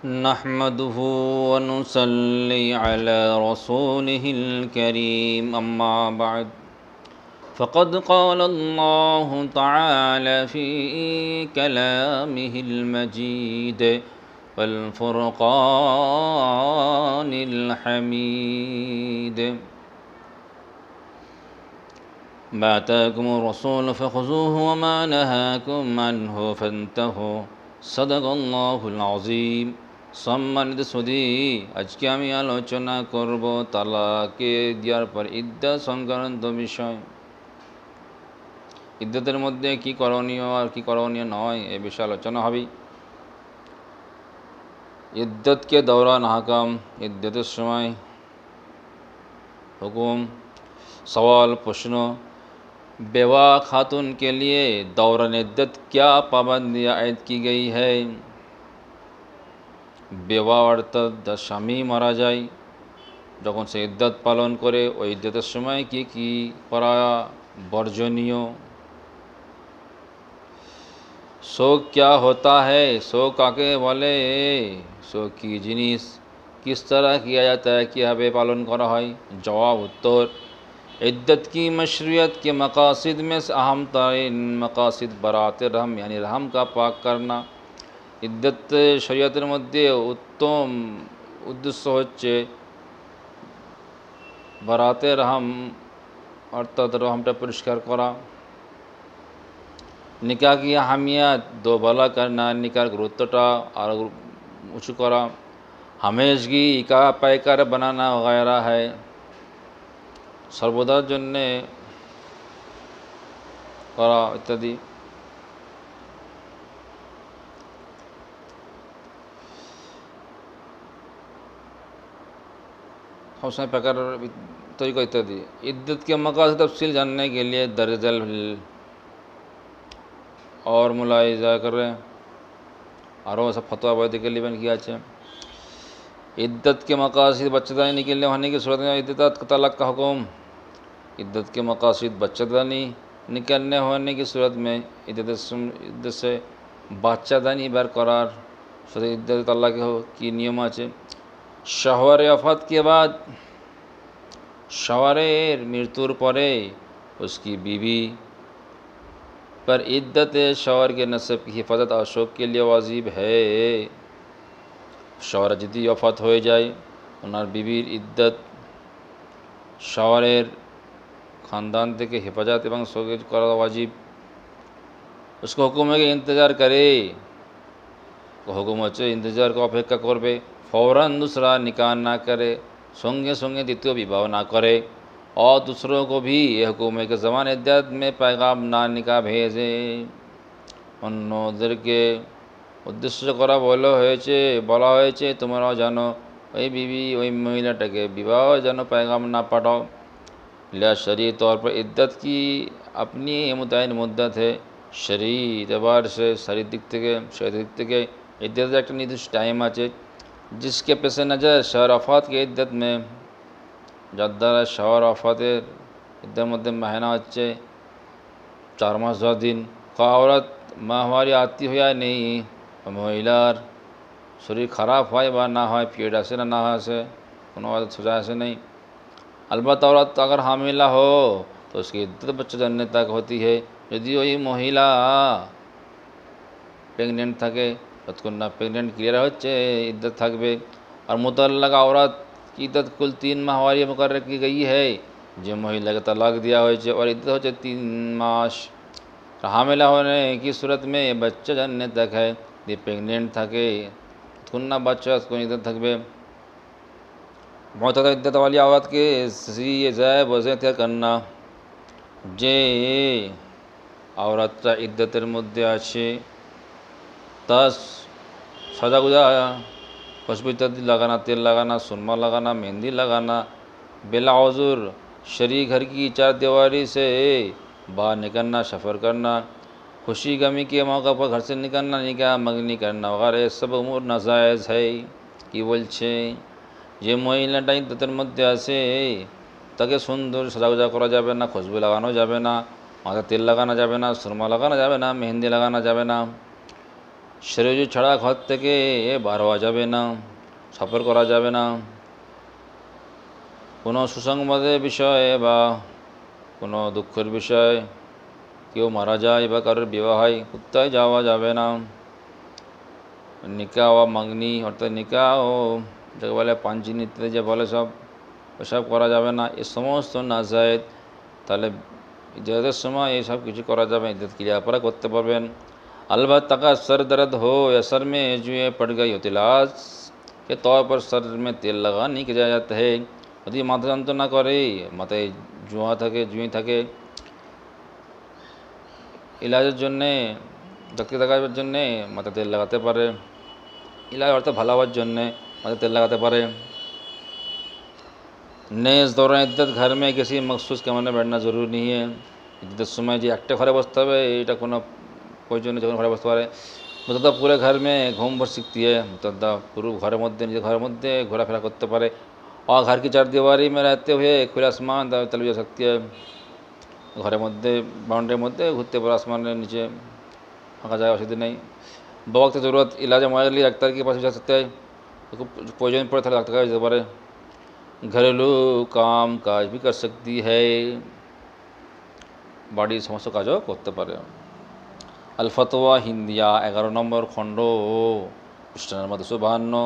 नहमदुहु व नुसल्ली अला रसूलिहिल करीम अम्मा बाद फ़क़द क़ाल अल्लाहु तआला फ़ी कलामिहिल मजीद वल फ़ुरक़ानिल हमीद मा आताकुमुर रसूल फ़ख़ुज़ूहु व मा नहाकुम अन्हु फ़न्तहू सदक़ल्लाहुल अज़ीम। সম্মানিত সুধী, আজকে আমি আলোচনা করব তালাকে দেওয়ার পর ইদ্যাত সংক্রান্ত বিষয়। ইদ্যাতের মধ্যে কি করণীয় আর কি করণীয় নয় এ বিষয়ে আলোচনা হবে। ইদ্যাত के दौरान अहकाम, इद्दतेर समय हुकुम, सवाल प्रश्न। बेवा खातून के लिए दौरान इद्दत क्या पाबंदियाँ आयद की गई है। बेवा अर्थात स्वामी मारा যায় যখন সে ইদ্দত পালন করে ওই ইদ্দতের সময় কি কি করা বর্জনীয়। শোক क्या होता है, শোক কাকে বলে, শোক কি জিনিস, किस तरह किया जाता है, কীভাবে পালন করা হয়। जवाब उत्तर, इद्दत की मशरूयत के मकासिद में से अहम तरीन मकासिद बरात रहम यानी रहम का पाक करना। इद्दत शरीयतेर मध्य उत्तम उद्देश्य होच्छे बराते रहम अर्थात रहमटा परिष्कार करा। निकाह की अहमियत दो भला करना, निकाह गुरुत्वटा और उঁচু करा। हमेशगी का पायकार बनाना वगैरह है सर्वदार जन्ने करा इत्यादि। सबसे प्रकार तरीका इत्यादि। इद्दत के मकासद तफसील जानने के लिए दर्जल और मुलाहिजा करें और सब फतवा वैद के लिए बन किया है। इद्दत के मकासद बच्चेदानी के लिए होने की सूरत में इद्दत तलाक का हुक्म। इद्दत के मकासद बच्चेदानी निकलने होने की सूरत में इद्दत से बच्चेदानी बरकरार इद्दत तलाक की नियम আছে। शौहर वफ़ात के बाद शौहरेर मृत्युर परे उसकी बीवी पर इद्दत शौहर के नसब की हिफाजत और शौक के लिए वाजिब है। शौहर यदि वफ़ात हो जाए उनार बीबीर इद्दत शौहरेर खानदान থেকে হেফাজত এবং শোক করা वाजिब। उसको हुक्म है कि इंतज़ार करे, हुक्म হচ্ছে इंतज़ार को अपेक्षा करबे, फौरन दूसरा निकाह ना करे, संगे संगे द्वितीय विवाह ना करे और दूसरों को भी यह हुक्म है कि ज़मान इद्दत में पैगाम ना निकाह भेजे। অন্যদেরকে উদ্দেশ্য করা বলা হয়েছে তোমরাও জানো ওই बीवी ওই মহিলাটাকে विवाह যেন पैगाम ना पाठाओ। लिया शरई तौर पर इद्दत की अपनी मुतय्यन मुद्दत है। शरई एतबार से शरीर दिक থেকে इद्दत एक निर्दिष्ट टाइम আছে जिसके पेश नज़र शौहर वफ़ात के इद्दत में যার দ্বারা শৌহর वफ़ातेर इद्दतेर मध्य महीना হচ্ছে 4 मास 10 दिन। का औरत माहवारी आती हो या नहीं, महिलार शरीर खराब হয় বা না হয়, पेट আসে না আসে, কোনো सोचा ऐसे नहीं। अलबत्ता औरत अगर हामिला हो तो उसकी इद्दत बच्चा जन्ने तक होती है। यदि वही महिला प्रेगनेंट থাকে ততক্ষণ না প্রেগনেন্ট ক্লিয়ার হচ্ছে इद्दत থাকবে। और मुतल्लका औरत की इद्दत कुल 3 माहवारी मुकर्रर की गई है। जो महिला के तलाक दिया হয়েছে और इद्दत হচ্ছে 3 मास। हामिला होने की सूरत में बच्चा जन्ने तक है। यदि प्रेगनेंट থাকে ততক্ষণ না বাচ্চা उसको इद्दत থাকবে। मुतअद्दिद इद्दत वाली औरत के ज़रिए ज़ैब वज़े तय करना। যে औरतটা इद्दतेर মধ্যে আছে তার सजागुजा खुशबू इत्यादि लगाना, तेल लगाना, सुरमा लगाना, मेहंदी लगाना, बेला औज़ुर शरी घर की 4 दीवारी से बाहर निकलना, सफ़र करना, खुशी गमी के मौका पर घर से निकलना, निकाह मंगनी करना वगैरह सब उमूर नाजायज़ है। कि বলছে যে মহিলাটা ইদ্দতের মধ্যে আছে তাকে সুন্দর সাজাগোজা করা যাবে না, খুশবু লাগানো যাবে না, মাথায় তেল লাগানো যাবে না, সুরমা লাগানো যাবে না, মেহেন্দি লাগানো যাবে না। শরীর ছাড়া ঘর থেকে বার হওয়া যাবে না, সফর করা যাবে না। কোনো সুসংবাদের বিষয়ে বা কোনো দুঃখের বিষয়, কেউ মারা যায় বা কারোর বিবাহ হয়, কোথায় যাওয়া যাবে না। নিকাহ বা মাগনি অর্থাৎ নিকাহ ও যাকে বলে পাঞ্চিনি ইত্যাদি যে বলে সব, ওসব করা যাবে না। এ সমস্ত নাজায়েজ। তাহলে ইদ্দতের সময় এইসব কিছু করা যাবে, इद्दत क्लियर पर করতে পারবেন। अलबत्ता का सर दर्द हो या सर में जुएँ पड़ गई हो, इलाज के तौर पर सर में तेल लगाने की इजाज़त है। যদি মাথা যন্ত্রণা করে, মাথায় জুঁই থাকে, ইলাজের জন্যে, ডাক্তার দেখাবার জন্যে মাথায় তেল লাগাতে পারে। ইলাজ অর্থাৎ ভালো হওয়ার জন্যে মাথায় তেল লাগাতে পারে। নেজ দৌরান ইদ্দত ঘর মে কিসি মখসুস কামরে बैठना ज़रूरी नहीं है। ইদ্দতের সময় যে একটা ঘরে বসতে হবে এটা কোনো প্রয়োজন নেই, যখন ঘরে বসতে পারে। মুতদ্দা পুরো ঘর মে ঘুম ভর सकती है। মুতদ্দা পুরো ঘরের মধ্যে, নিজের ঘরের মধ্যে ঘোরাফেরা করতে পারে। और घर की चारदीवारी में रहते हुए खुले आसमान चली जा सकती है। ঘরের মধ্যে বাউন্ডারির মধ্যে ঘুরতে পারে, আসমানের নিচে ফাঁকা জায়গা, অসুবিধা নেই। বওয়াক্ত জরুরত ইলাজ मुआयना के लिए ডাক্তার के पास जा सकते हैं। প্রয়োজন পড়ে তাহলে ডাক্তার কাছে যেতে পারে। ঘরেলু কাম কাজ भी कर सकती है, বাড়ির সমস্ত কাজও করতে পারে। আল ফতোয়া হিন্দিয়া 11 নম্বর খণ্ড, পৃষ্ঠা নম্বর 252।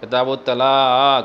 किताब तलाक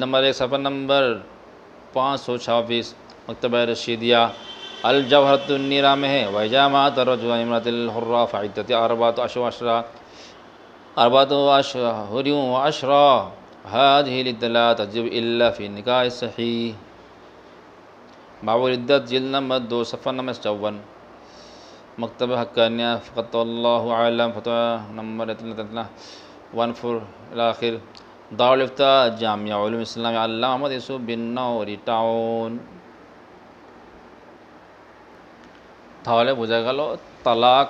नंबर 1 सफ़ा नंबर 526 मकतबा रशीदिया। अलजवाहरतुन्नीरा में है। वजामात रजुल इमरातिल हुर्रा फ़इद्दति अरबात अशरा व अशरा हादिहि लिद्दला तजिब इल्ला फ़ी निकाह सहीह। बाबुल इद्दत जिल्द नंबर 2 सफ़ा नंबर 54 मकतब हक्कानिया फ़क़तल्लाहु आलम फ़तवा नंबर 14 आखिर। दारुल इफ्ता जामिया उलूम इस्लामिया अल्लामा मोहम्मद यूसुफ बिन नौरी टाउन। তাহলে বোঝা গেল তালাক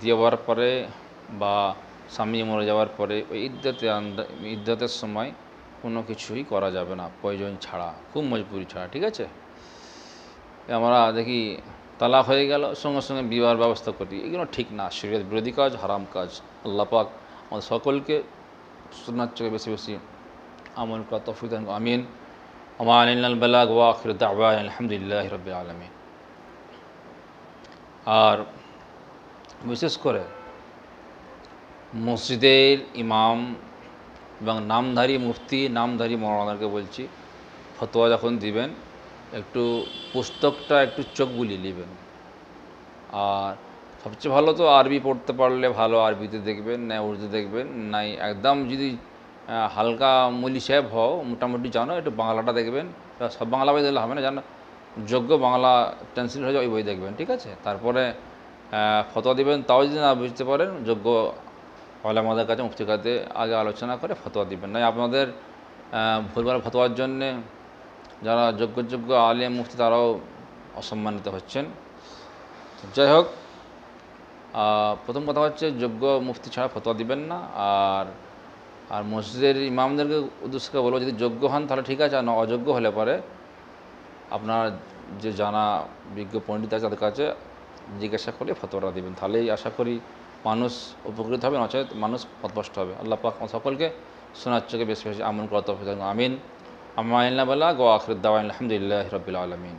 দেওয়ার পরে বা স্বামী মরে যাওয়ার পরে ওই ইদ্দতের সময় কোনো কিছুই করা যাবে না প্রয়োজন ছাড়া, খুব মজবুরি ছাড়া। ঠিক আছে, আমরা দেখি তালাক হয়ে গেল সঙ্গে সঙ্গে বিবাহের ব্যবস্থা করি, এগুলো ঠিক না, শরীয়ত বিরোধী কাজ, হারাম কাজ। আল্লাহ পাক আমাদের সকলকে সুন্নাত থেকে বেশি বেশি আমল করা তৌফিক দান করুন। আমিন। ওয়া আলাইনাল বালাগ ওয়া আখিরু দাওয়ানা আলহামদুলিল্লাহি রাব্বিল আলামিন। আর বিশেষ করে মসজিদের ইমাম এবং নামধারী মুফতি, নামধারী মৌলানাদেরকে বলছি, ফতোয়া যখন দিবেন একটু পুস্তকটা একটু চোখ বুলিয়ে নেবেন। আর সবচেয়ে ভালো তো আরবি পড়তে পারলে ভালো, আরবিতে দেখবেন, না উর্দু দেখবেন, নাই একদম যদি হালকা মলি সাহেব হও, মোটামুটি জানো, একটু বাংলাটা দেখবেন। সব বাংলা বই দেখলে হবে না, জানো, যোগ্য বাংলা টেন্সিল হয়ে যায় ওই বই দেখবেন। ঠিক আছে, তারপরে ফতোয়া দিবেন। তাও যদি না বুঝতে পারেন, যোগ্য ওলামাদের কাছে, মুফতির কাছে আগে আলোচনা করে ফতোয়া দিবেন। নাই আপনাদের ভুলভাল ফতোয়ার জন্যে যারা যোগ্য আলিম মুফতি তারাও অসম্মানিত হচ্ছেন। যাই হোক, প্রথম কথা হচ্ছে যোগ্য মুফতি ছাড়া ফতোয়া দিবেন না। আর মসজিদের ইমামদেরকে উদ্দেশ্যকে বলবো, যদি যোগ্য হন তাহলে ঠিক আছে, আর অযোগ্য হলে পরে আপনার যে জানা বিজ্ঞ পণ্ডিত আছে তাদের কাছে জিজ্ঞাসা করে ফতোয়াটা দিবেন। তাহলেই আশা করি মানুষ উপকৃত হবে, নচেত মানুষ পথভ্রষ্ট হবে। আল্লাহ পাক সকলকে শোনার চোখে বেশি বেশি আমল করা তৌফিক দান করুন। আমিন। अम्मा इल्ला बलाग व आखिर दावा अल्हम्दुलिल्लाहि रब्बिल आलमीन।